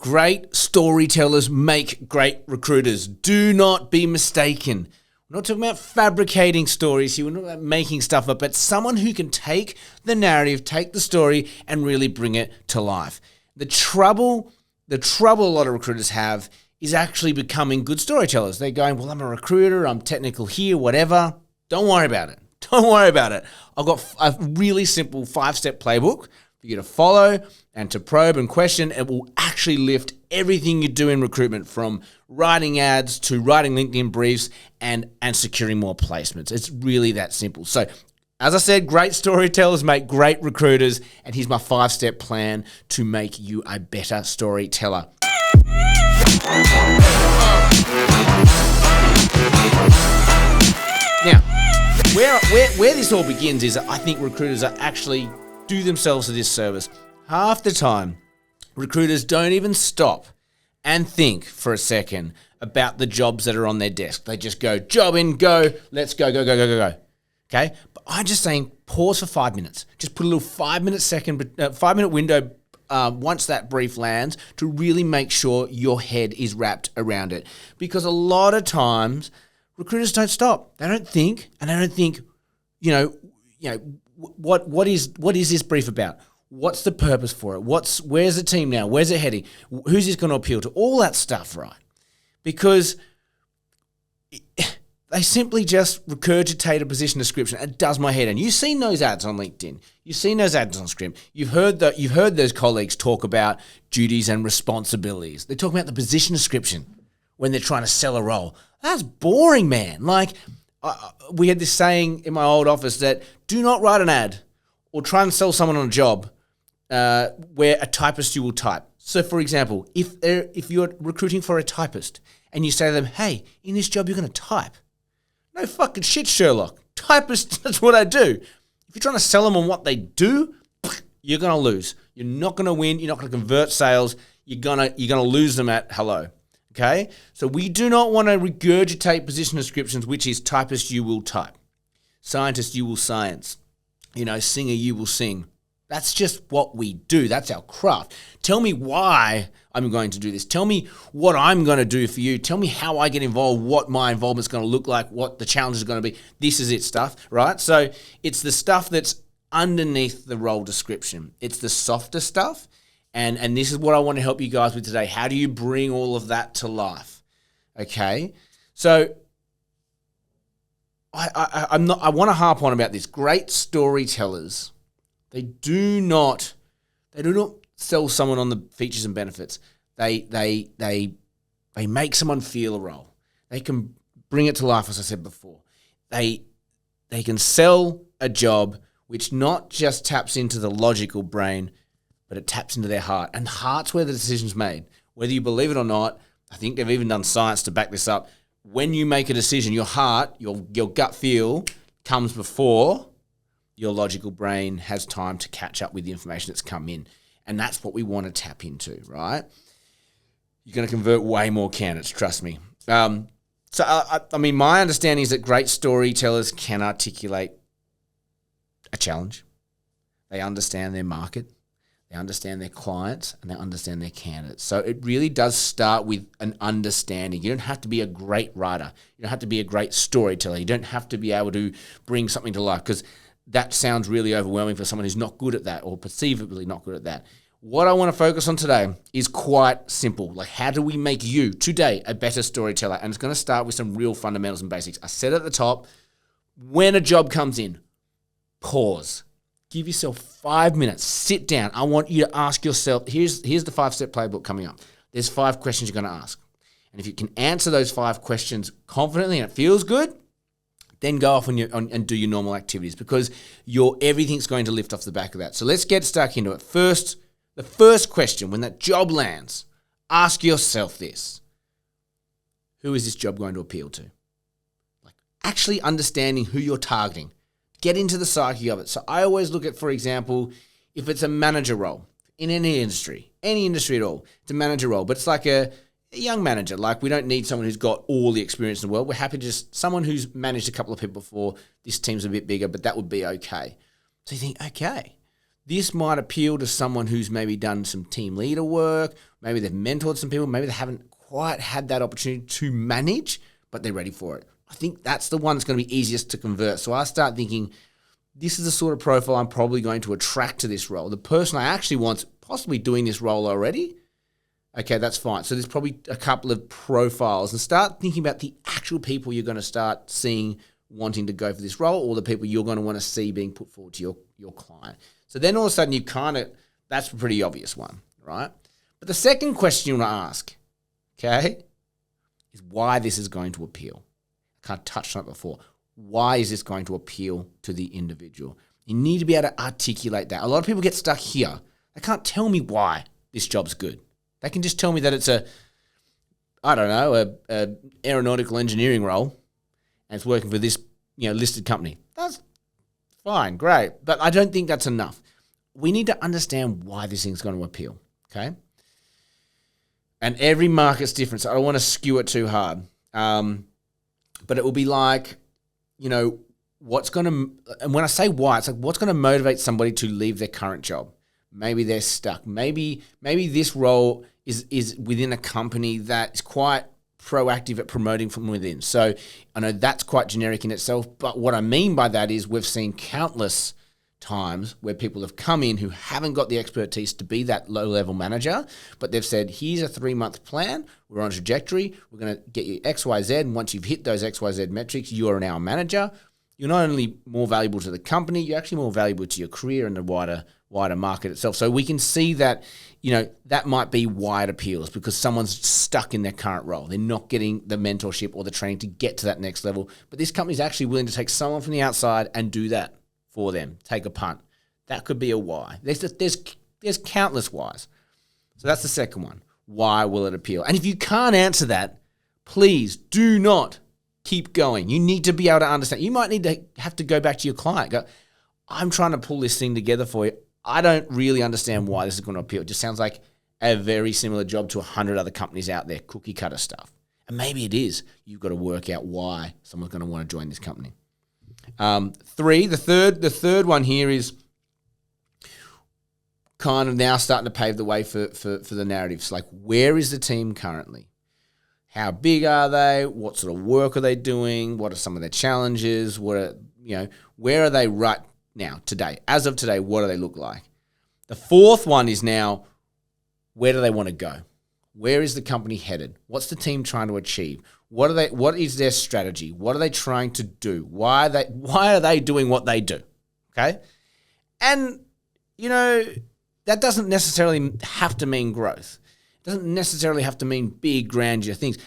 Great storytellers make great recruiters. Do not be mistaken. We're not talking about fabricating stories here. We're not about making stuff up, but someone who can take the narrative, take the story, and really bring it to life. The trouble a lot of recruiters have is actually becoming good storytellers. They're going, well, I'm a recruiter, I'm technical here, whatever. Don't worry about it. Don't worry about it. I've got a really simple 5-step playbook for you to follow and to probe and question. It will actually lift everything you do in recruitment, from writing ads to writing LinkedIn briefs and securing more placements. It's really that simple. So, as I said, great storytellers make great recruiters, and here's my 5-step plan to make you a better storyteller. Now, where this all begins is I think recruiters are actually do themselves a disservice. Half the time, recruiters don't even stop and think for a second about the jobs that are on their desk. They just go, job in, go, let's go. Okay? But I'm just saying, pause for 5 minutes. Just put a little 5-minute window once that brief lands to really make sure your head is wrapped around it. Because a lot of times, recruiters don't stop. They don't think, and they don't think, what is this brief about? What's the purpose for it? Where's the team now? Where's it heading? Who's this going to appeal to? All that stuff, right? Because they simply just regurgitate a position description. It does my head in. You've seen those ads on LinkedIn. You've seen those ads on Scrim. You've heard those colleagues talk about duties and responsibilities. They talk about the position description when they're trying to sell a role. That's boring, man. Like, we had this saying in my old office that do not write an ad or try and sell someone on a job where a typist you will type. So, for example, if you're recruiting for a typist and you say to them, hey, in this job you're going to type. No fucking shit, Sherlock. Typist, that's what I do. If you're trying to sell them on what they do, you're going to lose. You're not going to win. You're not going to convert sales. You're going to lose them at hello. Okay? So we do not want to regurgitate position descriptions, which is typist, you will type. Scientist, you will science. Singer, you will sing. That's just what we do. That's our craft. Tell me why I'm going to do this. Tell me what I'm going to do for you. Tell me how I get involved, what my involvement's going to look like, what the challenge is going to be. This is it stuff, right? So it's the stuff that's underneath the role description. It's the softer stuff. And this is what I want to help you guys with today. How do you bring all of that to life? Okay? So I want to harp on about this. Great storytellers, they do not sell someone on the features and benefits. They make someone feel a role. They can bring it to life, as I said before. They can sell a job which not just taps into the logical brain, but it taps into their heart. And the heart's where the decision's made. Whether you believe it or not, I think they've even done science to back this up. When you make a decision, your heart, your gut feel comes before your logical brain has time to catch up with the information that's come in. And that's what we want to tap into, right? You're going to convert way more candidates, trust me. My understanding is that great storytellers can articulate a challenge. They understand their market. They understand their clients, and they understand their candidates. So it really does start with an understanding. You don't have to be a great writer. You don't have to be a great storyteller. You don't have to be able to bring something to life, because that sounds really overwhelming for someone who's not good at that, or perceivably not good at that. What I want to focus on today is quite simple. Like, how do we make you today a better storyteller? And it's going to start with some real fundamentals and basics. I said at the top, when a job comes in, pause. Give yourself 5 minutes. Sit down. I want you to ask yourself, here's the 5-step playbook coming up. There's 5 questions you're going to ask. And if you can answer those 5 questions confidently and it feels good, then go off and do your normal activities, because everything's going to lift off the back of that. So let's get stuck into it. First, the first question, when that job lands, ask yourself this. Who is this job going to appeal to? Like, actually understanding who you're targeting. Get into the psyche of it. So I always look at, for example, if it's a manager role in any industry at all, it's a manager role, but it's like a young manager. Like, we don't need someone who's got all the experience in the world. We're happy to just someone who's managed a couple of people before. This team's a bit bigger, but that would be okay. So you think, okay, This might appeal to someone who's maybe done some team leader work, maybe they've mentored some people, maybe they haven't quite had that opportunity to manage, but they're ready for it. I think that's the one that's going to be easiest to convert. So I start thinking, this is the sort of profile I'm probably going to attract to this role. The person I actually want's possibly doing this role already. Okay, that's fine. So there's probably a couple of profiles, and start thinking about the actual people you're going to start seeing wanting to go for this role, or the people you're going to want to see being put forward to your client. So then all of a sudden that's a pretty obvious one, right? But the second question you want to ask, okay, is why this is going to appeal. I can't touch on it before. Why is this going to appeal to the individual? You need to be able to articulate that. A lot of people get stuck here. They can't tell me why this job's good. They can just tell me that it's a aeronautical engineering role and it's working for this, listed company. That's fine, great. But I don't think that's enough. We need to understand why this thing's going to appeal, okay? And every market's different, so I don't want to skew it too hard. But it will be like, what's going to, and when I say why, it's like what's going to motivate somebody to leave their current job? Maybe they're stuck. Maybe this role is within a company that is quite proactive at promoting from within. So I know that's quite generic in itself, but what I mean by that is we've seen countless times where people have come in who haven't got the expertise to be that low-level manager, but they've said, here's a 3-month plan, we're on a trajectory, we're going to get you X, Y, Z, and once you've hit those X, Y, Z metrics, you are now a manager. You're not only more valuable to the company, you're actually more valuable to your career and the wider market itself. So we can see that, that might be why it appeals, because someone's stuck in their current role. They're not getting the mentorship or the training to get to that next level. But this company's actually willing to take someone from the outside and do that for them, take a punt. That could be a why. There's countless whys. So that's the second one. Why will it appeal? And if you can't answer that, please do not keep going. You need to be able to understand. You might need to have to go back to your client. Go, I'm trying to pull this thing together for you. I don't really understand why this is going to appeal. It just sounds like a very similar job to 100 other companies out there, cookie cutter stuff. And maybe it is. You've got to work out why someone's going to want to join this company. 3, the third one here is kind of now starting to pave the way for the narratives. Like, where is the team currently? How big are they? What sort of work are they doing? What are some of their challenges? Where are they right now, today? As of today, what do they look like? The fourth one is now, where do they want to go? Where is the company headed? What's the team trying to achieve? What is their strategy? What are they trying to do? Why are they doing what they do? Okay? And, that doesn't necessarily have to mean growth. It doesn't necessarily have to mean big, grandeur things.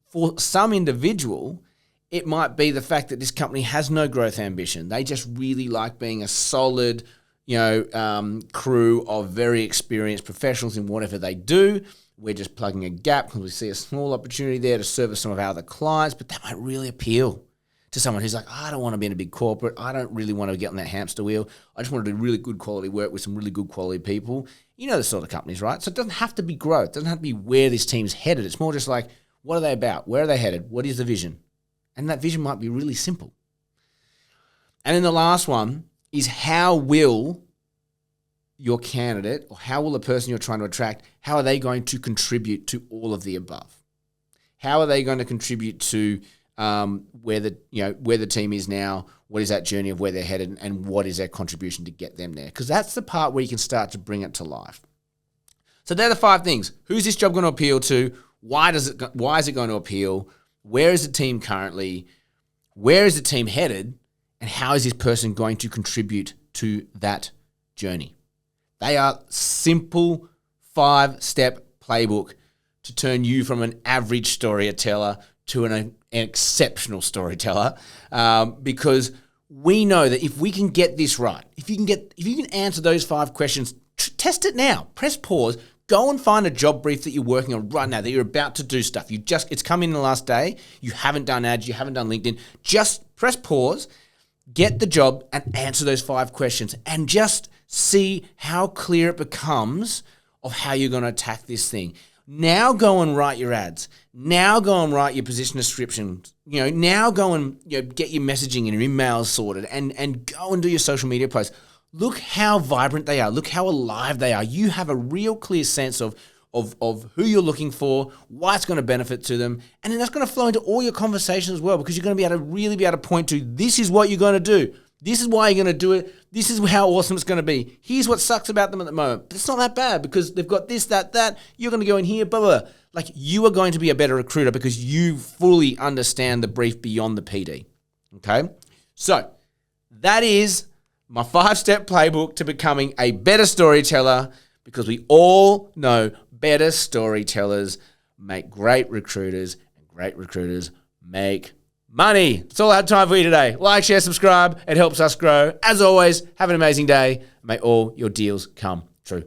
For some individual, it might be the fact that this company has no growth ambition. They just really like being a solid, crew of very experienced professionals in whatever they do. We're just plugging a gap because we see a small opportunity there to service some of our other clients, but that might really appeal to someone who's like, I don't want to be in a big corporate. I don't really want to get on that hamster wheel. I just want to do really good quality work with some really good quality people. You know the sort of companies, right? So it doesn't have to be growth. It doesn't have to be where this team's headed. It's more just like, what are they about? Where are they headed? What is the vision? And that vision might be really simple. And then the last one is, how will your candidate, or how will the person you're trying to attract, how are they going to contribute to all of the above? How are they going to contribute to where the team is now? What is that journey of where they're headed, and what is their contribution to get them there? Because that's the part where you can start to bring it to life. So they're the 5 things. Who's this job going to appeal to? Why is it going to appeal? Where is the team currently? Where is the team headed? And how is this person going to contribute to that journey? They are simple 5-step playbook to turn you from an average storyteller to an exceptional storyteller, because we know that if we can get this right, if you can answer those 5 questions, test it now. Press pause. Go and find a job brief that you're working on right now, that you're about to do stuff. It's come in the last day. You haven't done ads. You haven't done LinkedIn. Just press pause, get the job, and answer those 5 questions, and just see how clear it becomes of how you're going to attack this thing. Now go and write your ads. Now go and write your position descriptions. Now go and get your messaging and your emails sorted, and go and do your social media posts. look how vibrant they are. Look how alive they are. You have a real clear sense of who you're looking for, why it's going to benefit to them. And then that's going to flow into all your conversations as well, because you're going to be able to really be able to point to, this is what you're going to do. This is why you're going to do it. This is how awesome it's going to be. Here's what sucks about them at the moment. But it's not that bad because they've got this, that. You're going to go in here, blah, blah, blah. Like, you are going to be a better recruiter because you fully understand the brief beyond the PD. Okay? So that is my 5-step playbook to becoming a better storyteller, because we all know better storytellers make great recruiters, and great recruiters make money. That's all I have time for you today. Like, share, subscribe. It helps us grow. As always, have an amazing day. May all your deals come true.